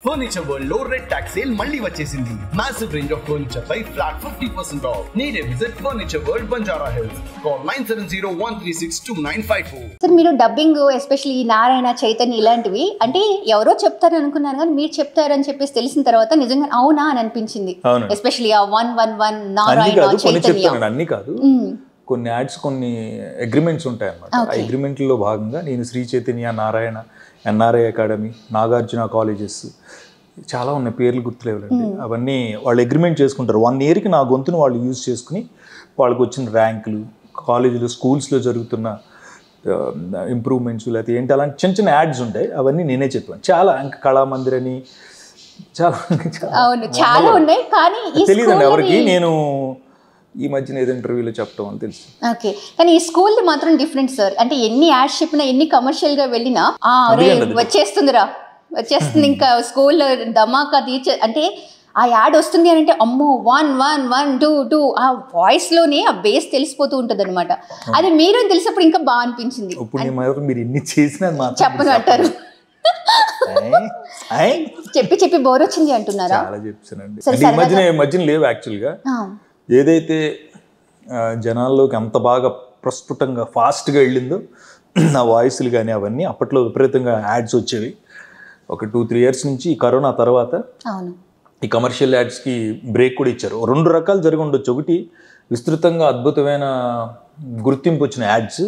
Furniture World లో red tax sale మళ్ళీ వచ్చేసింది. Massive range of furniture పై flat 50% off. Need a visit Furniture World, Banjara Hills. Call 970-136-2954. Sir మీరు dubbing especially Narayana Chaitanya ఇలాంటివి అంటే ఎవరో చెప్తారు అనుకున్నాను కానీ మీరు చెప్తారని చెప్పేసి తెలిసిన తర్వాత నిజంగా అవునా అని అనిపించింది. ఎస్పెషల్లీ ఆ 111 నారాయణ చైతన్య అన్ని కాదు, కొన్ని యాడ్స్ కొన్ని అగ్రిమెంట్స్ ఉంటాయి అన్నమాట. ఆ అగ్రిమెంట్లో భాగంగా నేను Sri Chaitanya, Narayana, NRI academy, Nagarjuna colleges చాలా ఉన్నాయి, పేర్లు గుర్తులేవులండి. అవన్నీ వాళ్ళు అగ్రిమెంట్ చేసుకుంటారు. 1 yearకి నా గొంతును వాళ్ళు యూజ్ చేసుకుని వాళ్ళకి వచ్చిన ర్యాంకులు, కాలేజీలు, స్కూల్స్లో జరుగుతున్న ఇంప్రూవ్మెంట్స్ లేకపోతే ఏంటి అలాంటి చిన్న చిన్న యాడ్స్ ఉంటాయి. అవన్నీ నేనే చెప్పాను. చాలా ఇంకా కళామందిర్ అని చాలా ఉన్నాయి కానీ తెలియదండి ఎవరికి. నేను ఈ మధ్యన ఏదో ఇంటర్వ్యూలో చెప్పడం అని తెలుసు. ఓకే, కానీ ఈ స్కూల్ది మాత్రం డిఫరెంట్ సార్. అంటే ఎన్ని యాడ్స్ చెప్పినా ఎన్ని కమర్షియల్గా వెళ్ళినా వచ్చేస్తుంది ఇంకా స్కూల్లో ధమాకా టీచర్ అంటే ఆ యాడ్ వస్తుంది అని అంటే అమ్మో 1 1 1 2 2 ఆ వాయిస్లోనే ఆ బేస్ తెలిసిపోతూ ఉంటుంది అనమాట. అది మీరు తెలిసినప్పుడు ఇంకా బాగా అనిపించింది. మీరు ఎన్ని చేసినా చెప్పను అంటారు, చెప్పి బోర్ వచ్చింది అంటున్నారా? చాలా చెప్పానండి. మధ్యన లేవు యాక్చువల్గా. ఏదైతే జనాల్లోకి అంత బాగా ప్రస్ఫుటంగా ఫాస్ట్గా వెళ్ళిందో నా వాయిస్లు కానీ అవన్నీ అప్పట్లో విపరీతంగా యాడ్స్ వచ్చేవి. ఒక 2-3 years నుంచి ఈ కరోనా తర్వాత ఈ కమర్షియల్ యాడ్స్కి బ్రేక్ కూడా ఇచ్చారు. 2 రకాలు జరిగి ఉండొచ్చు. ఒకటి విస్తృతంగా అద్భుతమైన గుర్తింపు వచ్చిన యాడ్స్,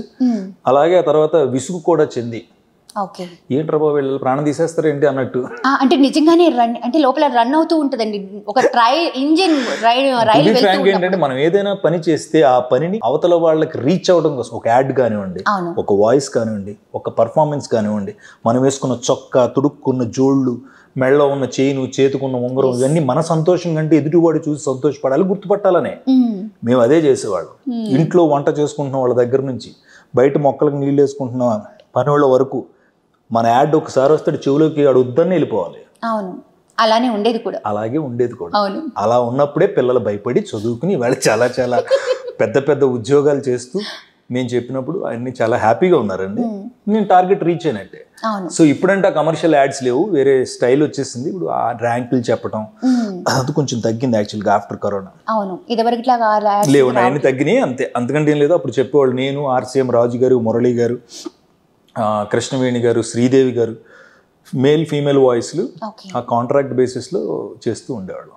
అలాగే ఆ తర్వాత విసుగు కూడా చెంది ఏంట్రా బాబు వీళ్ళు ప్రాణం తీసేస్తారు ఏంటి అన్నట్టు. అంటే నిజంగానే రన్ అంటే లోపల రన్ అవుతూ ఉంటదండి ఒక ఇంజిన్ రైలు. ఏంటంటే మనం ఏదైనా పని చేస్తే ఆ పనిని అవతల వాళ్ళకి రీచ్ అవ్వడం కోసం ఒక యాడ్ కానివ్వండి, ఒక వాయిస్ కానివ్వండి, ఒక పర్ఫార్మెన్స్ కానివ్వండి, మనం వేసుకున్న చొక్కా, తుడుక్కున్న జోళ్ళు, మెళ్ళలో ఉన్న చైను, చేతుకున్న ఉంగరం, ఇవన్నీ మన సంతోషం కంటే ఎదుటివాడు చూసి సంతోషపడాలి, గుర్తుపట్టాలనే మేము అదే చేసేవాళ్ళం. ఇంట్లో వంట చేసుకుంటున్న వాళ్ళ దగ్గర నుంచి బయట మొక్కలకు నీళ్ళు వేసుకుంటున్న పని వాళ్ళ వరకు మన యాడ్ ఒకసారి వస్తాడు చెవులోకి ఆడు వద్దని వెళ్ళిపోవాలి. అవును, అలాగే ఉండేది కూడా. అలా ఉన్నప్పుడే పిల్లలు భయపడి చదువుకుని వాళ్ళు చాలా చాలా పెద్ద పెద్ద ఉద్యోగాలు చేస్తూ మేము చెప్పినప్పుడు అన్ని చాలా హ్యాపీగా ఉన్నారండి. నేను టార్గెట్ రీచ్ అయినట్టే. సో ఇప్పుడంటే ఆ కమర్షియల్ యాడ్స్ లేవు, వేరే స్టైల్ వచ్చేసింది. ఇప్పుడు ఆ ర్యాంకులు చెప్పడం అది కొంచెం తగ్గింది యాక్చువల్గా ఆఫ్టర్ కరోనా. లేవు అన్ని తగ్గినాయి అంతే, అంతకంటే ఏం లేదు. అప్పుడు చెప్పేవాళ్ళు నేను, ఆర్సీఎం రాజు గారు, మురళి గారు, కృష్ణవేణి గారు, శ్రీదేవి గారు, మేల్ ఫీమేల్ వాయిస్లు ఆ కాంట్రాక్ట్ బేసిస్లో చేస్తూ ఉండేవాళ్ళు.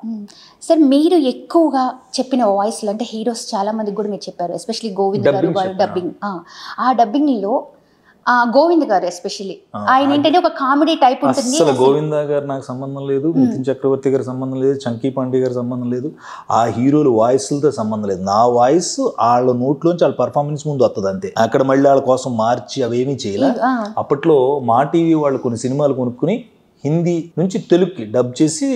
సార్ మీరు ఎక్కువగా చెప్పిన వాయిస్లు అంటే హీరోస్ చాలా మందికి కూడా మీరు చెప్పారు, ఎస్పెషల్లీ గోవింద్ గారు డబ్బింగ్. ఆ డబ్బింగ్లో గోవింద్ గారు ఎస్పెషల్లీ ఆయన ఏంటంటే ఒక కామెడీ టైప్ ఉంటుంది. అసలు గోవింద గారు నాకు సంబంధం లేదు, నితిన్ చక్రవర్తి గారి సంబంధం లేదు, చంకీ పాండే గారి సంబంధం లేదు, ఆ హీరోలు వాయిస్లతో సంబంధం లేదు. నా వాయిస్ వాళ్ళ నోట్లోంచి వాళ్ళ పర్ఫార్మెన్స్ ముందు వస్తుంది అంతే. అక్కడ మళ్ళీ వాళ్ళ కోసం మార్చి అవేమీ చేయలే. అప్పట్లో మా టీవీ వాళ్ళు కొన్ని సినిమాలు కొనుక్కుని హిందీ నుంచి తెలుగుకి డబ్ చేసి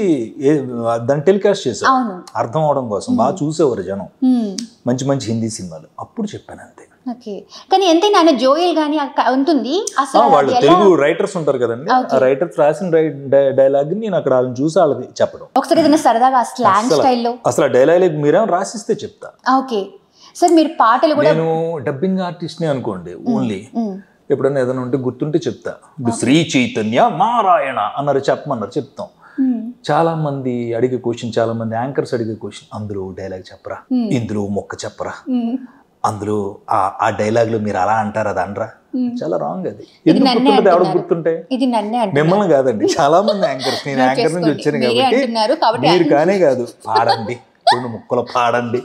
దాన్ని టెలికాస్ట్ చేశారు అర్థం అవడం కోసం. బాగా చూసేవారు జనం మంచి మంచి హిందీ సినిమాలు. అప్పుడు చెప్పాను అంతే. కానీ ఎంతైనా ఆయన జోయల్ గానీ ఉంటుంది. వాళ్ళు తెలుగు రైటర్స్ ఉంటారు కదండి, ఆ రైటర్స్ రాసిన డైలాగ్ నేను అక్కడ వాళ్ళని చూసి వాళ్ళకి చెప్పడం. ఒకసారి ఏదైనా సరదాగా స్లాంగ్ స్టైల్లో అసలు డైలాగ్ మీరేమో రాసిస్తే చెప్తా. ఓకే సార్, మీరు పాటలు కూడా నేను డబ్బింగ్ ఆర్టిస్ట్ని అనుకోండి ఓన్లీ. ఎప్పుడైనా ఏదైనా ఉంటే గుర్తుంటే చెప్తా. ఇప్పుడు శ్రీ చైతన్య నారాయణ అన్నారు చెప్పమన్నారు చెప్తాం. చాలా మంది అడిగే క్వశ్చన్, చాలా మంది యాంకర్స్ అడిగే క్వశ్చన్, అందులో డైలాగ్ చెప్పరా, ఇందులో మొక్క చెప్పరా, అందులో ఆ డైలాగ్ లో మీరు అలా అంటారు అది అనరా. చాలా రాంగ్. అది ఎందుకు గుర్తుంటుంది? ఎవరికి గుర్తుంటాయి? మిమ్మల్ని కాదండి, చాలా మంది యాంకర్స్. నేను యాంకర్ నుంచి వచ్చాను కాబట్టి మీరు కానే కాదు, పాడండి 2 ముక్కలు పాడండి.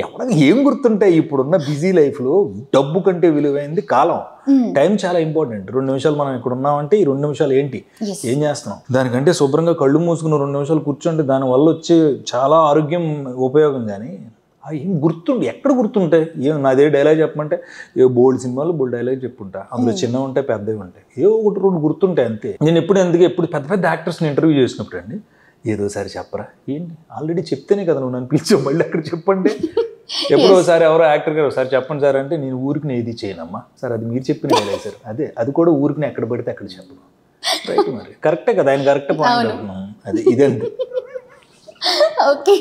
ఎవరికి ఏం గుర్తుంటాయి? ఇప్పుడున్న బిజీ లైఫ్ లో డబ్బు కంటే విలువైంది కాలం. టైం చాలా ఇంపార్టెంట్. 2 నిమిషాలు మనం ఇక్కడ ఉన్నామంటే ఈ 2 నిమిషాలు ఏంటి, ఏం చేస్తున్నాం? దానికంటే శుభ్రంగా కళ్ళు మూసుకుని 2 నిమిషాలు కూర్చుంటే దానివల్ల వచ్చే చాలా ఆరోగ్యం ఉపయోగం. కానీ ఏం గుర్తుండి ఎక్కడ గుర్తుంటాయి? ఏం నాదే డైలాగ్ చెప్పమంటే ఏ బోల్డ్ సినిమాలు బోల్డ్ డైలాగ్ చెప్పుంటా. అందులో చిన్నవి ఉంటాయి, పెద్దవి ఉంటాయి, ఏ 1-2 గుర్తుంటాయి అంతే. నేను ఎప్పుడు పెద్ద పెద్ద యాక్టర్స్ని ఇంటర్వ్యూ చేసినప్పుడు అండి ఏదోసారి చెప్పరా, ఏంటి ఆల్రెడీ చెప్తేనే కదా నువ్వు నన్ను పిలిచావు, మళ్ళీ అక్కడ చెప్పండి. ఎప్పుడో ఒకసారి ఎవరో యాక్టర్ గారు ఒకసారి చెప్పండి సార్ అంటే నేను ఊరికి ఏది చేయనమ్మా సార్, అది మీరు చెప్పిన డైలాగ్ సార్, అదే అది కూడా ఊరికి ఎక్కడ పడితే అక్కడ చెప్పను. రైట్, మరి కరెక్టే కదా, ఆయన కరెక్ట్ పాయింట్. అది ఇదే. ఓకే.